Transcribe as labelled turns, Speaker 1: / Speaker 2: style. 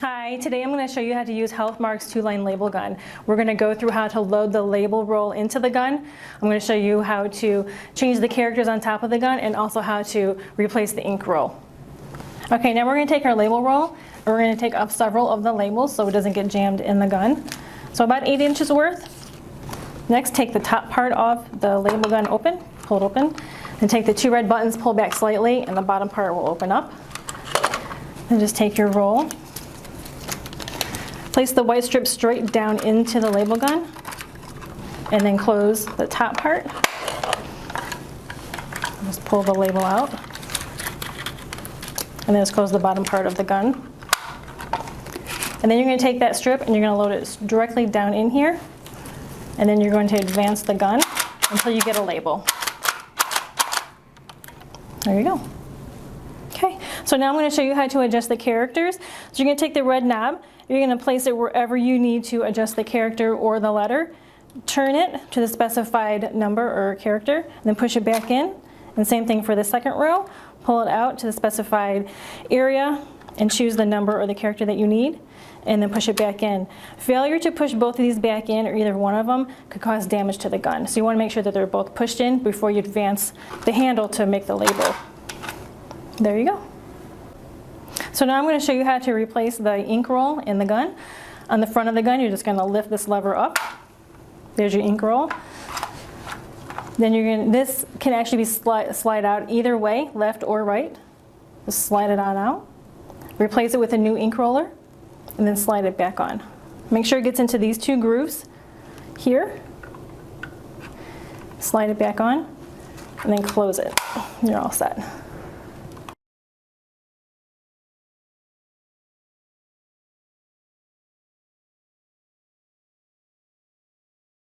Speaker 1: Hi, today I'm going to show you how to use Healthmark's 2-line label gun. We're going to go through how to load the label roll into the gun. I'm going to show you how to change the characters on top of the gun and also how to replace the ink roll. Okay, now we're going to take our label roll and we're going to take up several of the labels so it doesn't get jammed in the gun. So about 8 inches worth. Next, take the top part of the label gun open, pull it open, and take the 2 red buttons, pull back slightly, and the bottom part will open up. And just take your roll. Place the white strip straight down into the label gun and then close the top part. Just pull the label out and then just close the bottom part of the gun. And then you're going to take that strip and you're going to load it directly down in here, and then you're going to advance the gun until you get a label. There you go. Okay, so now I'm going to show you how to adjust the characters. So you're going to take the red knob, you're going to place it wherever you need to adjust the character or the letter. Turn it to the specified number or character, and then push it back in. And same thing for the second row. Pull it out to the specified area and choose the number or the character that you need, and then push it back in. Failure to push both of these back in, or either one of them, could cause damage to the gun. So you want to make sure that they're both pushed in before you advance the handle to make the label. There you go. So now I'm going to show you how to replace the ink roll in the gun. On the front of the gun, you're just going to lift this lever up. There's your ink roll. Then this can actually be slide out either way, left or right. Just slide it on out. Replace it with a new ink roller, and then slide it back on. Make sure it gets into these 2 grooves here. Slide it back on, and then close it. You're all set.